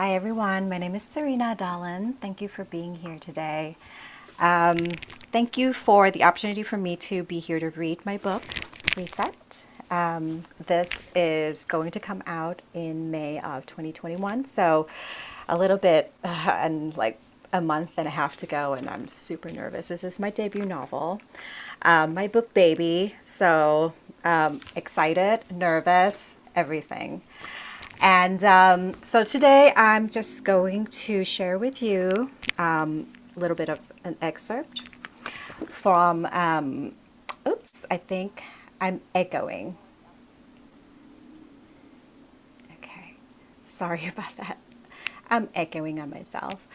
Hi everyone, my name is Sarina Dahlan. Thank you for being here today. Thank you for the opportunity for me to be here to read my book, Reset. This is going to come out in May of 2021, so a little bit and like a month and a half to go, and I'm super nervous. This is my debut novel, my book baby, so excited, nervous, everything. And so today I'm just going to share with you a little bit of an excerpt from, oops, I think I'm echoing. Okay, sorry about that. I'm echoing on myself.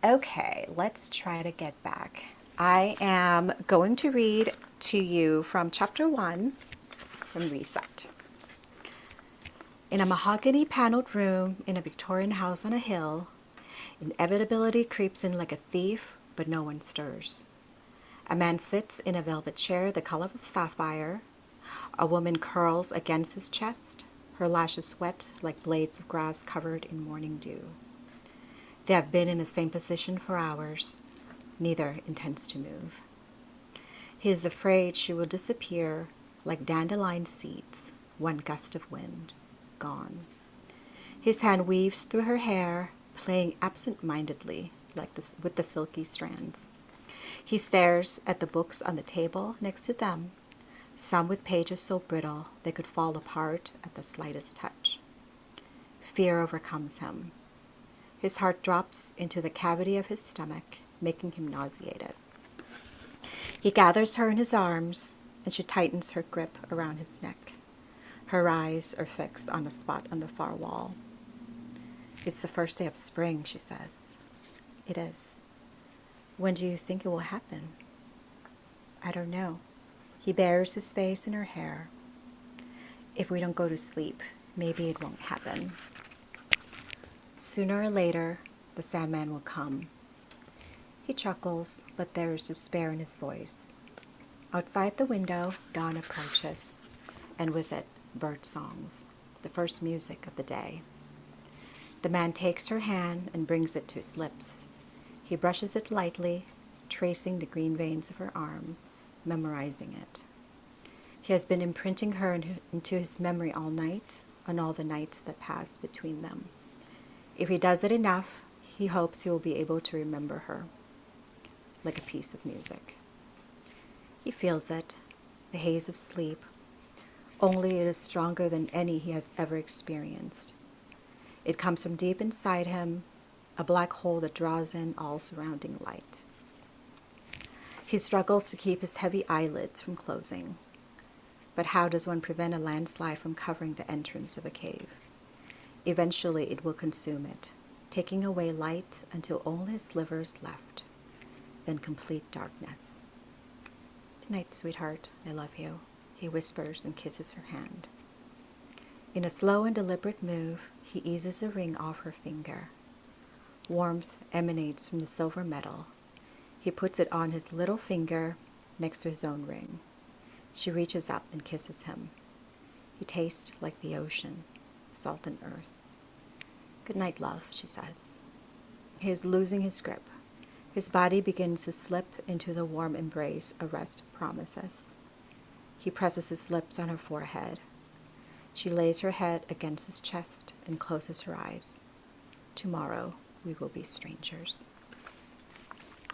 Okay, let's try to get back. I am going to read to you from chapter 1 from Reset. In a mahogany paneled room in a Victorian house on a hill, inevitability creeps in like a thief, but no one stirs. A man sits in a velvet chair the color of sapphire. A woman curls against his chest, her lashes wet like blades of grass covered in morning dew. They have been in the same position for hours. Neither intends to move. He is afraid she will disappear like dandelion seeds, one gust of wind. Gone. His hand weaves through her hair, playing absent-mindedly with the silky strands. He stares at the books on the table next to them, some with pages so brittle they could fall apart at the slightest touch. Fear overcomes him. His heart drops into the cavity of his stomach, making him nauseated. He gathers her in his arms, and she tightens her grip around his neck. Her eyes are fixed on a spot on the far wall. It's the first day of spring, she says. It is. When do you think it will happen? I don't know. He buries his face in her hair. If we don't go to sleep, maybe it won't happen. Sooner or later, the Sandman will come. He chuckles, but there is despair in his voice. Outside the window, dawn approaches, and with it, bird songs, the first music of the day. The man takes her hand and brings it to his lips. He brushes it lightly, tracing the green veins of her arm, memorizing it. He has been imprinting her into his memory all night, on all the nights that pass between them. If he does it enough, he hopes he will be able to remember her, like a piece of music. He feels it, the haze of sleep, only it is stronger than any he has ever experienced. It comes from deep inside him, a black hole that draws in all surrounding light. He struggles to keep his heavy eyelids from closing. But how does one prevent a landslide from covering the entrance of a cave? Eventually it will consume it, taking away light until only a sliver is left, then complete darkness. Good night, sweetheart. I love you. He whispers and kisses her hand. In a slow and deliberate move, he eases a ring off her finger. Warmth emanates from the silver metal. He puts it on his little finger next to his own ring. She reaches up and kisses him. He tastes like the ocean, salt and earth. Good night, love, she says. He is losing his grip. His body begins to slip into the warm embrace a rest promises. He presses his lips on her forehead. She lays her head against his chest and closes her eyes. Tomorrow we will be strangers.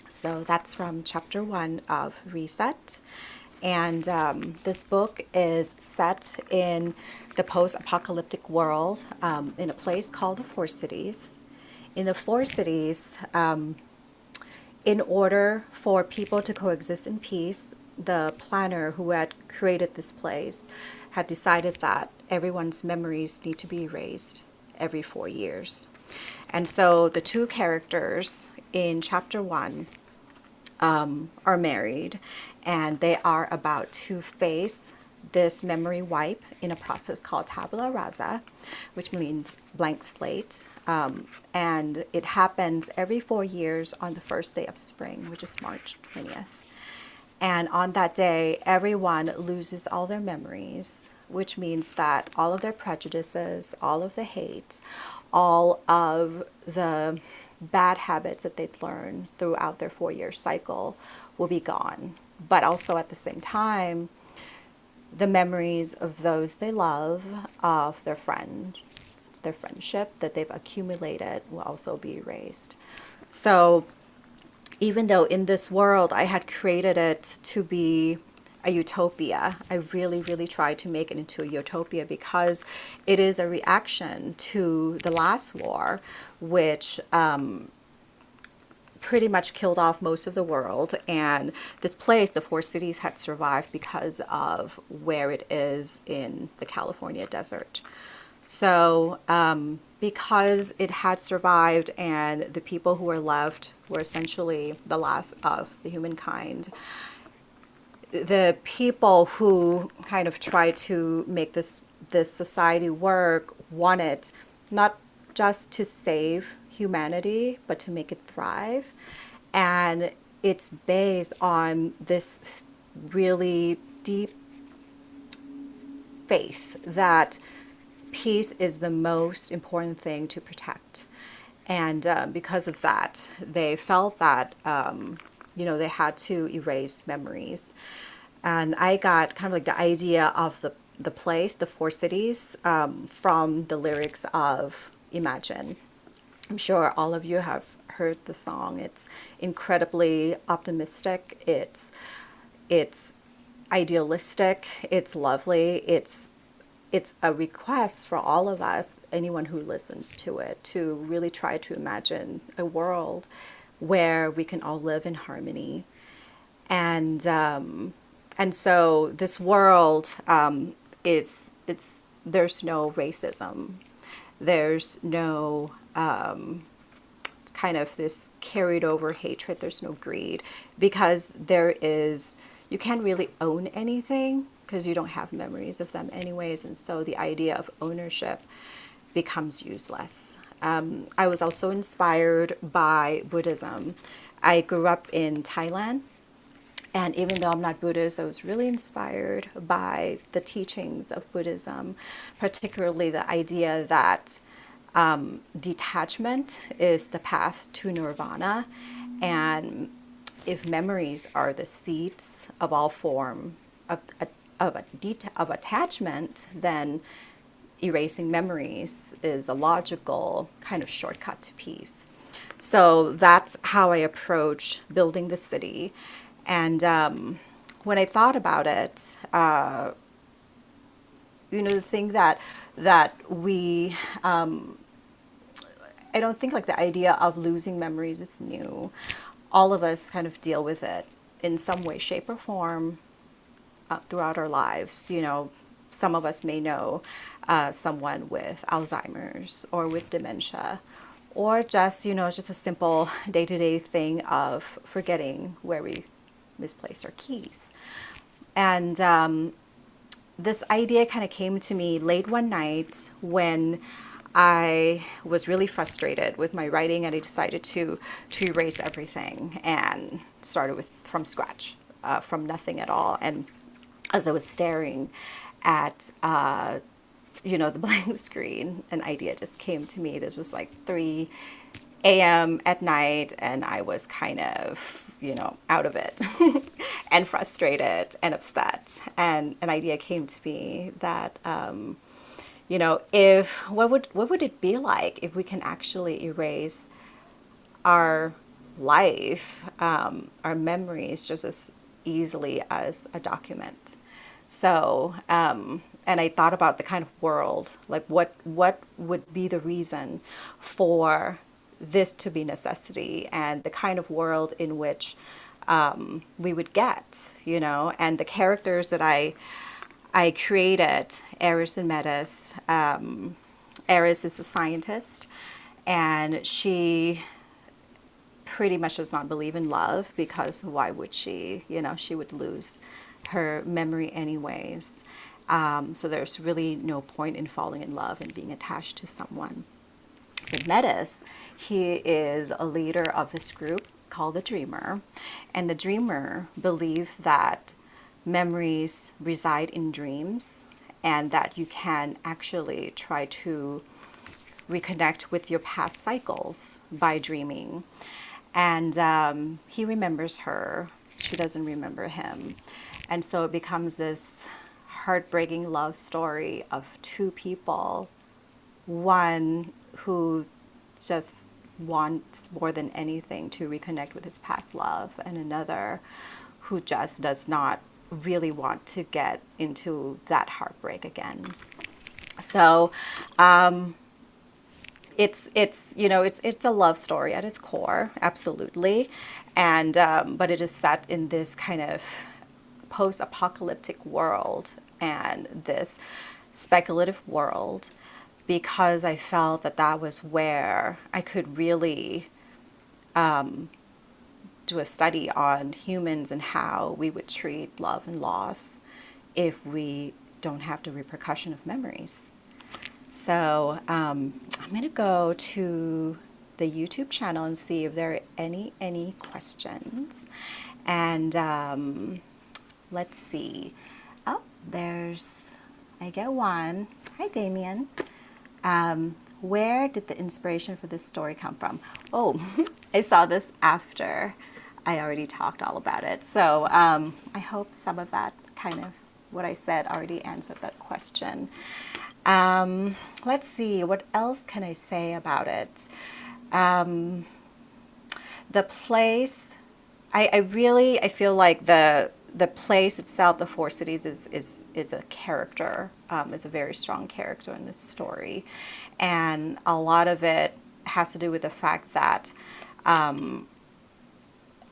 So that's from chapter 1 of Reset. And this book is set in the post-apocalyptic world in a place called the Four Cities. In the Four Cities, in order for people to coexist in peace, the planner who had created this place had decided that everyone's memories need to be erased every 4 years. And so the two characters in chapter 1 are married, and they are about to face this memory wipe in a process called tabula rasa, which means blank slate. And it happens every 4 years on the first day of spring, which is March 20th. And on that day, everyone loses all their memories, which means that all of their prejudices, all of the hates, all of the bad habits that they'd learned throughout their 4-year cycle will be gone. But also at the same time, the memories of those they love, of their friends, their friendship that they've accumulated will also be erased. So even though in this world I had created it to be a utopia, I really, really tried to make it into a utopia because it is a reaction to the last war, which pretty much killed off most of the world. And this place, the four cities, had survived because of where it is in the California desert. So because it had survived and the people who were left were essentially the last of the humankind, the people who kind of tried to make this society work wanted not just to save humanity, but to make it thrive. And it's based on this really deep faith that peace is the most important thing to protect. And because of that, they felt that, they had to erase memories. And I got kind of like the idea of the place, the four cities, from the lyrics of Imagine. I'm sure all of you have heard the song. It's incredibly optimistic. It's idealistic. It's lovely. It's a request for all of us, anyone who listens to it, to really try to imagine a world where we can all live in harmony. And so this world is there's no racism. There's no kind of this carried over hatred. There's no greed, because you can't really own anything because you don't have memories of them anyways. And so the idea of ownership becomes useless. I was also inspired by Buddhism. I grew up in Thailand. And even though I'm not Buddhist, I was really inspired by the teachings of Buddhism, particularly the idea that detachment is the path to nirvana. And if memories are the seeds of all form of attachment, then erasing memories is a logical kind of shortcut to peace. So that's how I approach building the city. And when I thought about it, the thing that we, I don't think like the idea of losing memories is new. All of us kind of deal with it in some way, shape, or form throughout our lives. Some of us may know someone with Alzheimer's or with dementia, or just, just a simple day-to-day thing of forgetting where we misplace our keys. And this idea kind of came to me late one night when I was really frustrated with my writing, and I decided to erase everything and started from scratch, from nothing at all. And as I was staring at the blank screen, an idea just came to me. This was like 3 a.m. at night, and I was kind of out of it and frustrated and upset. And an idea came to me that if what would it be like if we can actually erase our life, our memories, just as easily as a document. So and I thought about the kind of world, like what would be the reason for this to be necessity, and the kind of world in which we would get, and the characters that I created, Eris and Metis. Eris is a scientist, and she pretty much does not believe in love, because why would she? She would lose her memory anyways. So there's really no point in falling in love and being attached to someone. But Metis, he is a leader of this group called the Dreamer. And the Dreamer believe that memories reside in dreams, and that you can actually try to reconnect with your past cycles by dreaming. And he remembers her. She doesn't remember him. And so it becomes this heartbreaking love story of two people. One who just wants more than anything to reconnect with his past love, and another who just does not really want to get into that heartbreak again. So it's a love story at its core, absolutely, and but it is set in this kind of post-apocalyptic world and this speculative world, because I felt that that was where I could really do a study on humans and how we would treat love and loss if we don't have the repercussion of memories. So I'm going to go to the YouTube channel and see if there are any questions. And let's see. Oh, I get one. Hi, Damien. Where did the inspiration for this story come from? Oh, I saw this after I already talked all about it. So I hope some of that kind of what I said already answered that question. Let's see, what else can I say about it? The place, I feel like the place itself, the Four Cities, is a character, is a very strong character in this story. And a lot of it has to do with the fact that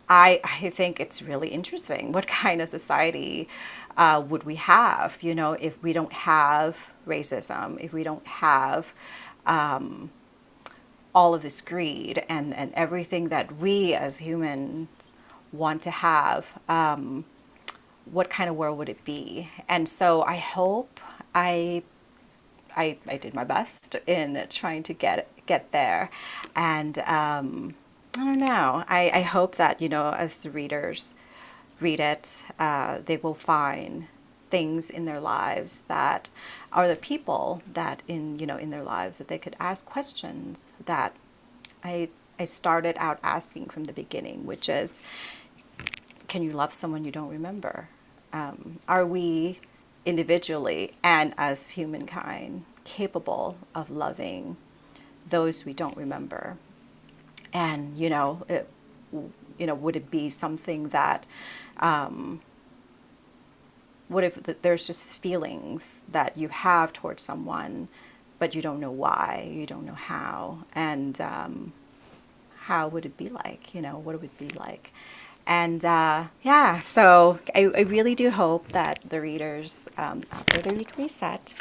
I think it's really interesting. What kind of society would we have, if we don't have racism, if we don't have all of this greed and everything that we as humans want to have? What kind of world would it be? And so I hope I did my best in trying to get there. And I don't know. I hope that, as the readers read it, they will find things in their lives that are the people that in their lives that they could ask questions that I started out asking from the beginning, which is, can you love someone you don't remember? Are we individually and as humankind capable of loving those we don't remember? And, would it be something that, what if there's just feelings that you have towards someone, but you don't know why, you don't know how, and how would it be like, what it would be like? And so I really do hope that the readers, after the read reset,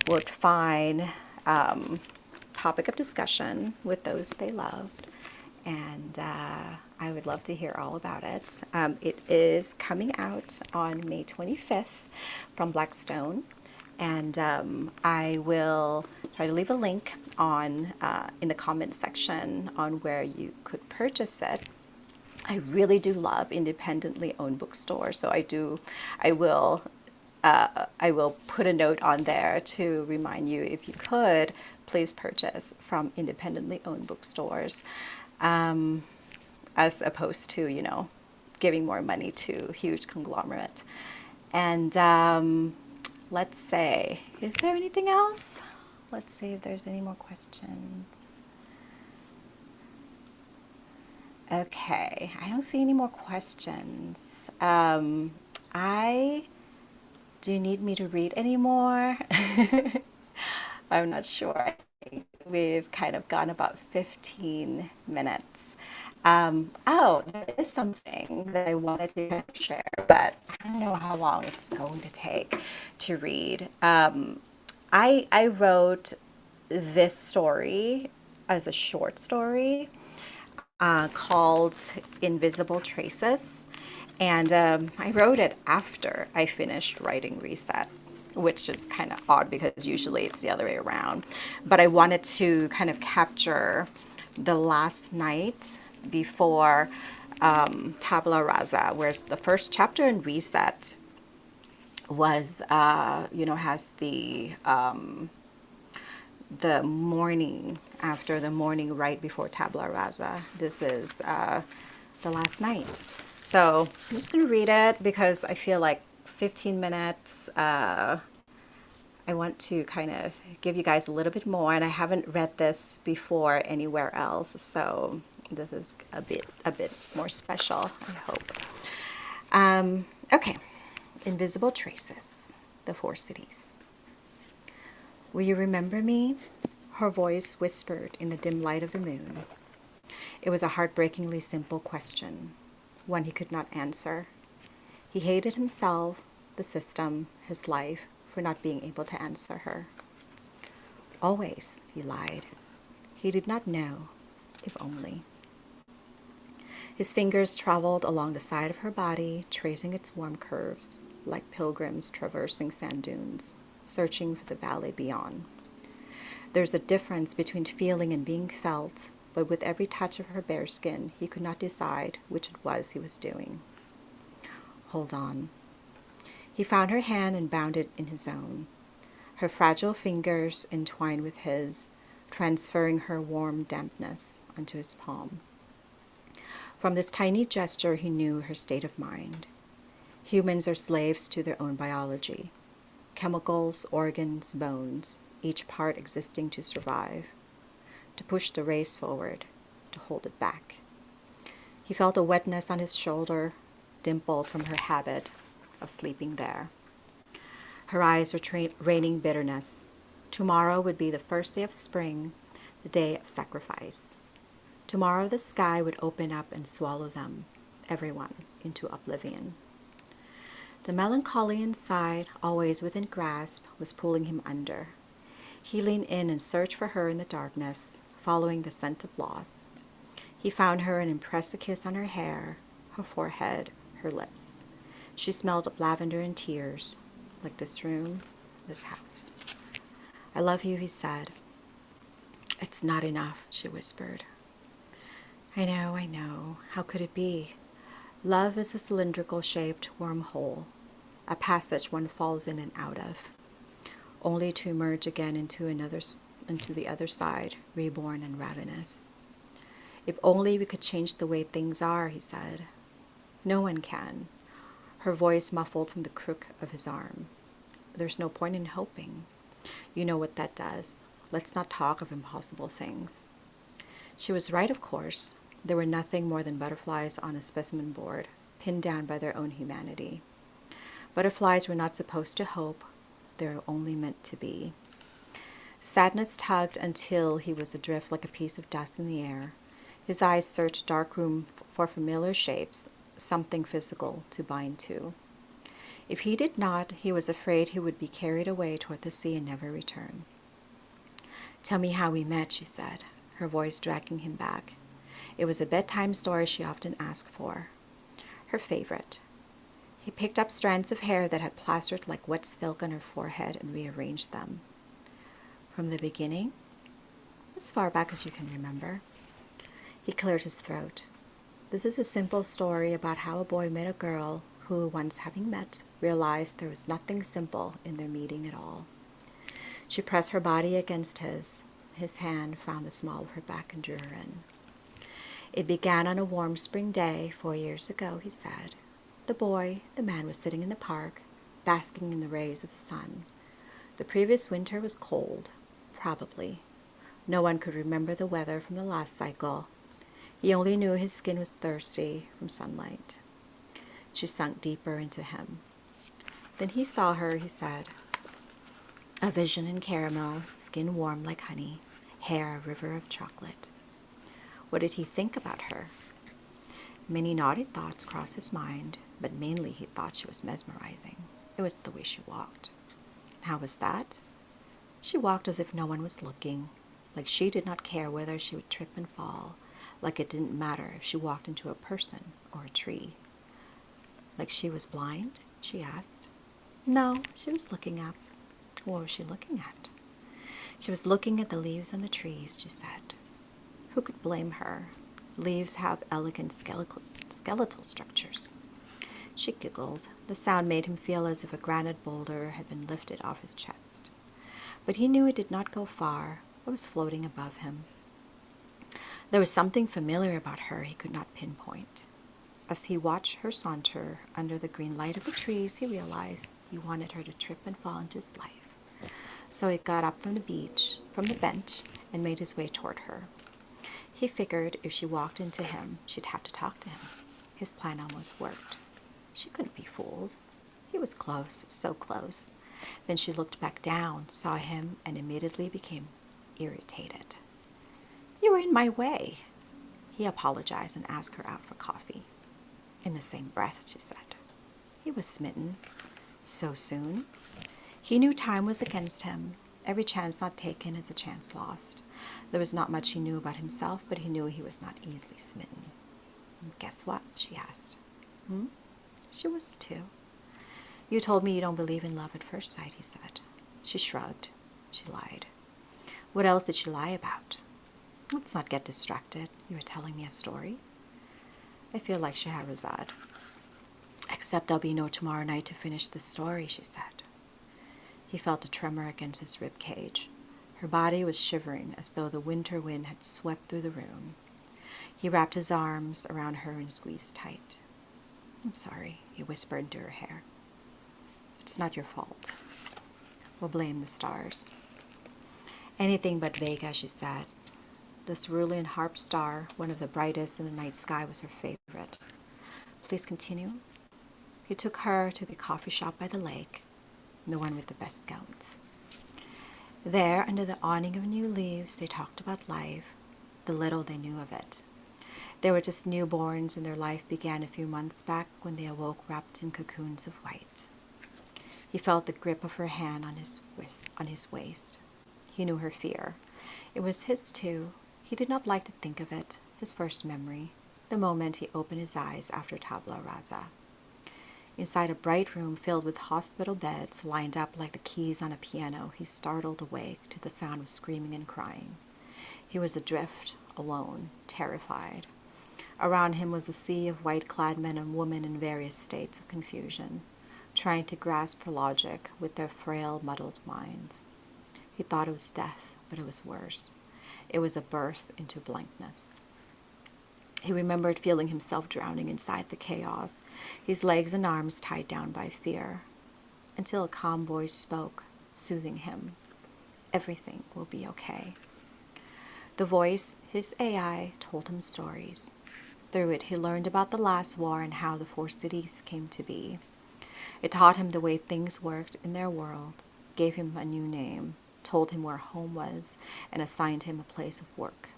would find topic of discussion with those they loved. And I would love to hear all about it. It is coming out on May 25th from Blackstone. And I will try to leave a link on in the comment section on where you could purchase it. I really do love independently owned bookstores, so I will put a note on there to remind you, if you could, please purchase from independently owned bookstores, as opposed to, giving more money to huge conglomerate. And let's say, is there anything else? Let's see if there's any more questions. Okay, I don't see any more questions. Do you need me to read any more? I'm not sure. I think we've kind of gone about 15 minutes. There is something that I wanted to share, but I don't know how long it's going to take to read. I wrote this story as a short story called Invisible Traces. And I wrote it after I finished writing Reset, which is kind of odd because usually it's the other way around. But I wanted to kind of capture the last night before Tabula Rasa, whereas the first chapter in Reset was, has the the morning after the morning right before tabula rasa. This is the last night. So I'm just going to read it because I feel like 15 minutes. I want to kind of give you guys a little bit more, and I haven't read this before anywhere else, so this is a bit more special, I hope. Okay, Invisible Traces, the Four Cities. Will you remember me? Her voice whispered in the dim light of the moon. It was a heartbreakingly simple question, one he could not answer. He hated himself, the system, his life, for not being able to answer her. Always, he lied. He did not know, if only. His fingers traveled along the side of her body, tracing its warm curves, like pilgrims traversing sand dunes, searching for the valley beyond. There's a difference between feeling and being felt, but with every touch of her bare skin, he could not decide which it was he was doing. Hold on. He found her hand and bound it in his own. Her fragile fingers entwined with his, transferring her warm dampness onto his palm. From this tiny gesture, he knew her state of mind. Humans are slaves to their own biology. Chemicals, organs, bones, each part existing to survive. To push the race forward, to hold it back. He felt a wetness on his shoulder, dimpled from her habit of sleeping there. Her eyes were raining bitterness. Tomorrow would be the first day of spring, the day of sacrifice. Tomorrow the sky would open up and swallow them, everyone, into oblivion. The melancholy inside, always within grasp, was pulling him under. He leaned in and searched for her in the darkness, following the scent of loss. He found her and impressed a kiss on her hair, her forehead, her lips. She smelled of lavender and tears, like this room, this house. I love you, he said. It's not enough, she whispered. I know. How could it be? Love is a cylindrical-shaped wormhole, a passage one falls in and out of, only to emerge again into the other side, reborn and ravenous. If only we could change the way things are, he said. No one can. Her voice muffled from the crook of his arm. There's no point in hoping. You know what that does. Let's not talk of impossible things. She was right, of course. There were nothing more than butterflies on a specimen board, pinned down by their own humanity. Butterflies were not supposed to hope. They were only meant to be. Sadness tugged until he was adrift like a piece of dust in the air. His eyes searched the dark room for familiar shapes, something physical to bind to. If he did not, he was afraid he would be carried away toward the sea and never return. Tell me how we met, she said, her voice dragging him back. It was a bedtime story she often asked for. Her favorite. He picked up strands of hair that had plastered like wet silk on her forehead and rearranged them. From the beginning? As far back as you can remember. He cleared his throat. This is a simple story about how a boy met a girl who, once having met, realized there was nothing simple in their meeting at all. She pressed her body against his. His hand found the small of her back and drew her in. It began on a warm spring day 4 years ago, he said. The man was sitting in the park, basking in the rays of the sun. The previous winter was cold, probably. No one could remember the weather from the last cycle. He only knew his skin was thirsty from sunlight. She sunk deeper into him. Then he saw her, he said. A vision in caramel, skin warm like honey, hair a river of chocolate. What did he think about her? Many naughty thoughts crossed his mind, but mainly he thought she was mesmerizing. It was the way she walked. And how was that? She walked as if no one was looking, like she did not care whether she would trip and fall, like it didn't matter if she walked into a person or a tree. Like she was blind? She asked. No, she was looking up. What was she looking at? She was looking at the leaves on the trees, she said. Who could blame her? Leaves have elegant skeletal structures. She giggled. The sound made him feel as if a granite boulder had been lifted off his chest. but he knew it did not go far. It was floating above him. There was something familiar about her he could not pinpoint. As he watched her saunter under the green light of the trees, he realized he wanted her to trip and fall into his life. So he got up from the bench, and made his way toward her. He figured if she walked into him, she'd have to talk to him. His plan almost worked. She couldn't be fooled. He was close, so close. Then she looked back down, saw him, and immediately became irritated. "You were in my way." He apologized and asked her out for coffee. In the same breath, she said. He was smitten. So soon? He knew time was against him. Every chance not taken is a chance lost. There was not much he knew about himself, but he knew he was not easily smitten. "Guess what?" she asked. She was too. "You told me you don't believe in love at first sight," he said. She shrugged. She lied. What else did she lie about? "Let's not get distracted. You were telling me a story." "I feel like Scheherazade. Except there'll be no tomorrow night to finish the story," she said. He felt a tremor against his rib cage. Her body was shivering as though the winter wind had swept through the room. He wrapped his arms around her and squeezed tight. "I'm sorry," he whispered into her hair. "It's not your fault. We'll blame the stars." "Anything but Vega," she said. The cerulean harp star, one of the brightest in the night sky, was her favorite. "Please continue." He took her to the coffee shop by the lake, the one with the best scones. There, under the awning of new leaves, they talked about life, the little they knew of it. They were just newborns, and their life began a few months back when they awoke wrapped in cocoons of white. He felt the grip of her hand on his waist. He knew her fear. It was his too. He did not like to think of it, his first memory, the moment he opened his eyes after tabula rasa. Inside a bright room filled with hospital beds lined up like the keys on a piano, he startled awake to the sound of screaming and crying. He was adrift, alone, terrified. Around him was a sea of white-clad men and women in various states of confusion, trying to grasp for logic with their frail, muddled minds. He thought it was death, but it was worse. It was a birth into blankness. He remembered feeling himself drowning inside the chaos, his legs and arms tied down by fear, until a calm voice spoke, soothing him. "Everything will be okay." The voice, his AI, told him stories. Through it, he learned about the last war and how the 4 cities came to be. It taught him the way things worked in their world, gave him a new name, told him where home was, and assigned him a place of work.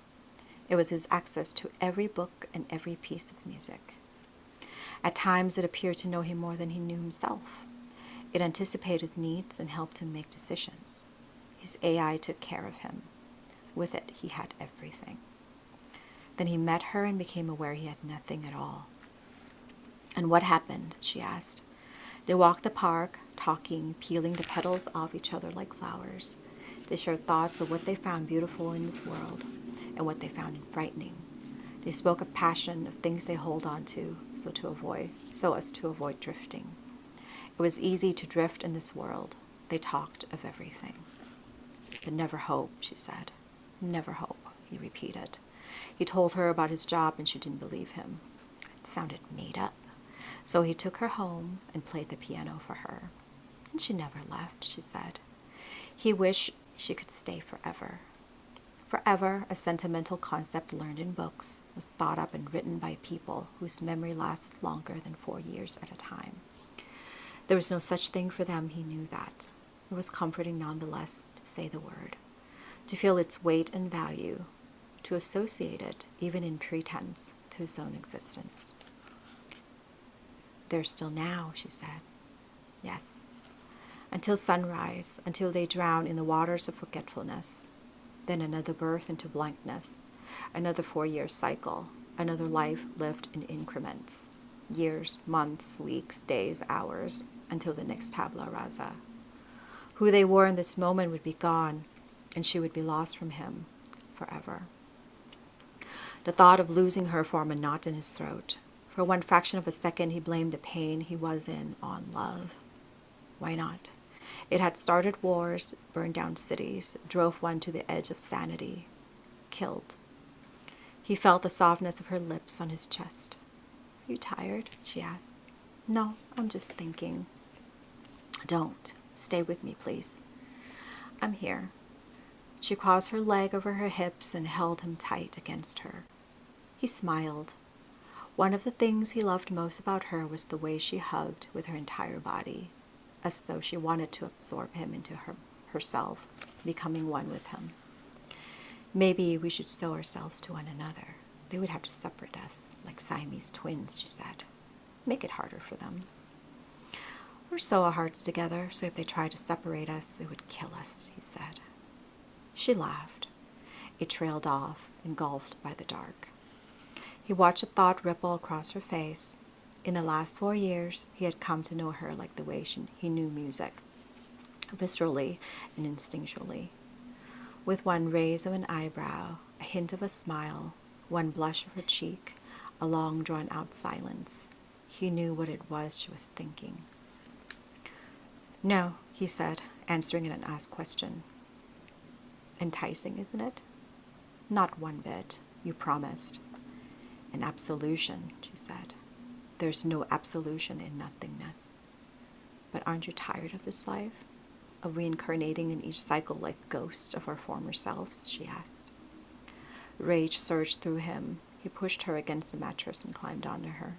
It was his access to every book and every piece of music. At times it appeared to know him more than he knew himself. It anticipated his needs and helped him make decisions. His AI took care of him. With it, he had everything. Then he met her and became aware he had nothing at all. "And what happened?" she asked. They walked the park, talking, peeling the petals off each other like flowers. They shared thoughts of what they found beautiful in this world and what they found frightening. They spoke of passion, of things they hold on to, so as to avoid drifting. It was easy to drift in this world. They talked of everything. "But never hope," she said. "Never hope," he repeated. He told her about his job, and she didn't believe him. It sounded made up. So he took her home and played the piano for her. And she never left, she said. He wished she could stay forever. Forever, a sentimental concept learned in books, was thought up and written by people whose memory lasted longer than 4 years at a time. There was no such thing for them, he knew that. It was comforting nonetheless to say the word, to feel its weight and value, to associate it, even in pretense, to his own existence. "They're still now," she said. "Yes. Until sunrise, until they drown in the waters of forgetfulness. Then another birth into blankness, another 4-year cycle, another life lived in increments, years, months, weeks, days, hours, until the next tabula rasa. Who they were in this moment would be gone, and she would be lost from him forever." The thought of losing her formed a knot in his throat. For one fraction of a second, he blamed the pain he was in on love. Why not? It had started wars, burned down cities, drove one to the edge of sanity, killed. He felt the softness of her lips on his chest. "Are you tired?" she asked. "No, I'm just thinking." "Don't. Stay with me, please." "I'm here." She crossed her leg over her hips and held him tight against her. He smiled. One of the things he loved most about her was the way she hugged with her entire body, as though she wanted to absorb him into herself, becoming one with him. "Maybe we should sew ourselves to one another. They would have to separate us, like Siamese twins," she said. "Make it harder for them. Or sew our hearts together, so if they tried to separate us, it would kill us," he said. She laughed. It trailed off, engulfed by the dark. He watched a thought ripple across her face. In the last 4 years, he had come to know her like the way he knew music, viscerally and instinctually. With one raise of an eyebrow, a hint of a smile, one blush of her cheek, a long drawn-out silence, he knew what it was she was thinking. "No," he said, answering an unasked question. "Enticing, isn't it?" "Not one bit. You promised." "An absolution," she said. "There's no absolution in nothingness." "But aren't you tired of this life? Of reincarnating in each cycle like ghosts of our former selves?" she asked. Rage surged through him. He pushed her against the mattress and climbed onto her.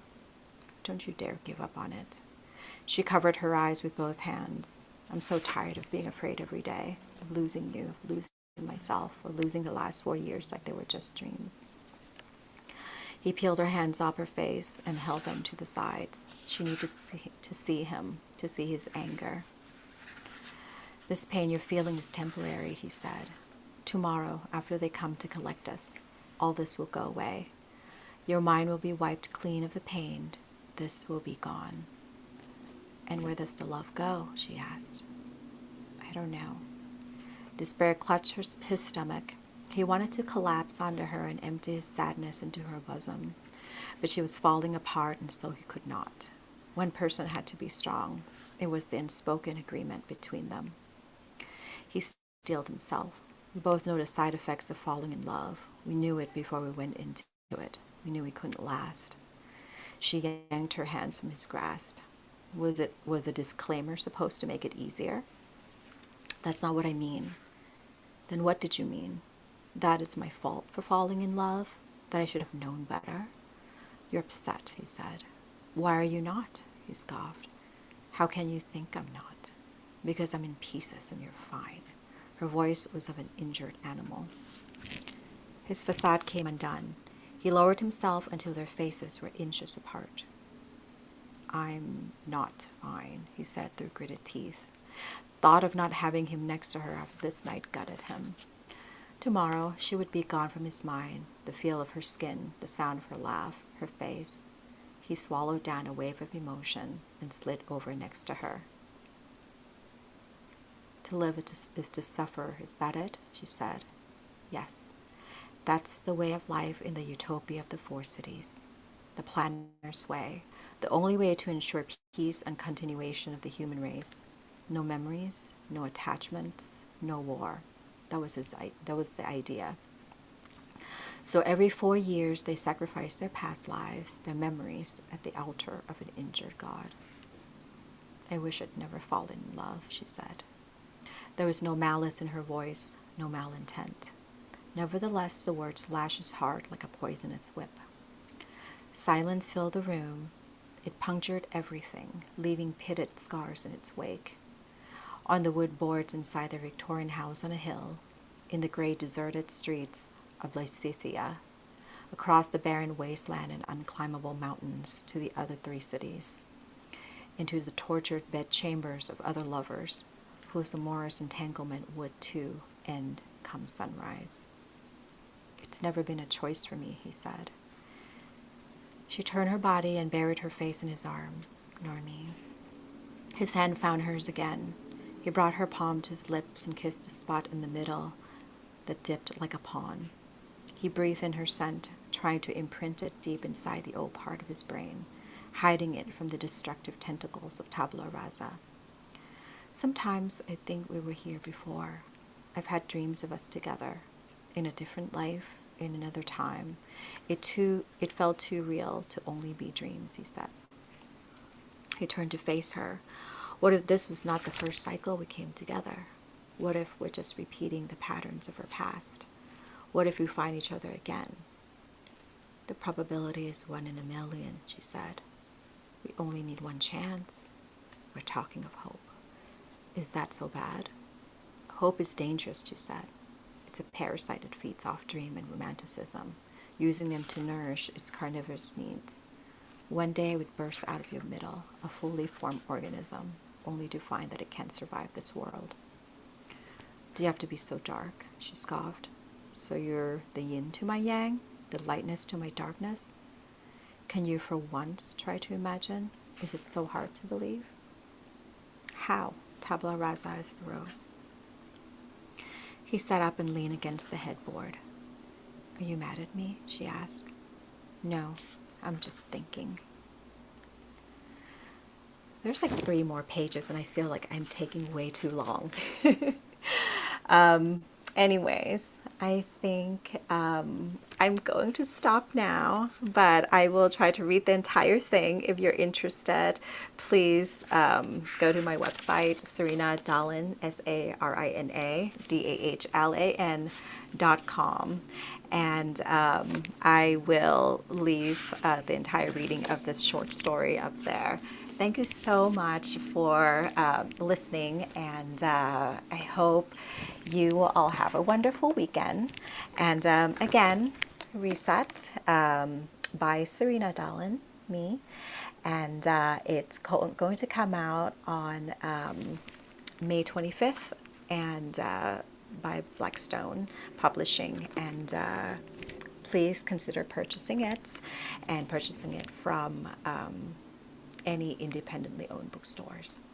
"Don't you dare give up on it." She covered her eyes with both hands. "I'm so tired of being afraid every day, of losing you, of losing myself, or losing the last 4 years like they were just dreams." He peeled her hands off her face and held them to the sides. She needed to see him, to see his anger. "This pain you're feeling is temporary," he said. "Tomorrow, after they come to collect us, all this will go away. Your mind will be wiped clean of the pain. This will be gone." "And where does the love go?" she asked. "I don't know." Despair clutched his stomach. He wanted to collapse onto her and empty his sadness into her bosom, but she was falling apart, and so he could not. One person had to be strong. It was the unspoken agreement between them. He steeled himself. We both know the side effects of falling in love. We knew it before we went into it. We knew we couldn't last. She yanked her hands from his grasp. Was a disclaimer supposed to make it easier? "That's not what I mean." "Then what did you mean? That it's my fault for falling in love? That I should have known better?" "You're upset," he said. "Why are you not?" he scoffed. "How can you think I'm not?" "Because I'm in pieces and you're fine." Her voice was of an injured animal. His facade came undone. He lowered himself until their faces were inches apart. "I'm not fine," he said through gritted teeth. Thought of not having him next to her after this night gutted him. Tomorrow she would be gone from his mind, the feel of her skin, the sound of her laugh, her face. He swallowed down a wave of emotion and slid over next to her. "To live is to suffer, is that it?" she said. "Yes. That's the way of life in the utopia of the 4 cities. The planner's way. The only way to ensure peace and continuation of the human race. No memories, no attachments, no war." That was the idea. So every 4 years they sacrificed their past lives, their memories, at the altar of an injured God. "I wish I'd never fallen in love," she said. There was no malice in her voice, no malintent. Nevertheless, the words lashed his heart like a poisonous whip. Silence filled the room. It punctured everything, leaving pitted scars in its wake. On the wood boards inside the Victorian house on a hill, in the gray deserted streets of Lysithea, across the barren wasteland and unclimbable mountains to the other 3 cities, into the tortured bedchambers of other lovers, whose amorous entanglement would, too, end come sunrise. "It's never been a choice for me," he said. She turned her body and buried her face in his arm. "Nor me." His hand found hers again. He brought her palm to his lips and kissed the spot in the middle that dipped like a pawn. He breathed in her scent, trying to imprint it deep inside the old part of his brain, hiding it from the destructive tentacles of tabula rasa. Sometimes I think we were here before. I've had dreams of us together, in a different life, in another time. It felt too real to only be dreams, he said. He turned to face her. What if this was not the first cycle we came together? What if we're just repeating the patterns of our past? What if we find each other again? The probability is 1 in a million, she said. We only need one chance. We're talking of hope. Is that so bad? Hope is dangerous, she said. It's a parasite that feeds off dream and romanticism, using them to nourish its carnivorous needs. One day it would burst out of your middle, a fully formed organism, only to find that it can't survive this world. Do you have to be so dark? She scoffed. So you're the yin to my yang, the lightness to my darkness? Can you for once try to imagine? Is it so hard to believe? How? Tabla rasa is through. He sat up and leaned against the headboard. Are you mad at me? She asked. No, I'm just thinking. There's like 3 more pages and I feel like I'm taking way too long. Anyways, I think I'm going to stop now, but I will try to read the entire thing. If you're interested, please go to my website, Sarina Dahlan, SarinadaHlan.com, and I will leave the entire reading of this short story up there. Thank you so much for listening, and I hope you will all have a wonderful weekend. And again, Reset by Sarina Dahlan, me, and it's going to come out on May 25th, and by Blackstone Publishing, and please consider purchasing it, and purchasing it from any independently owned bookstores.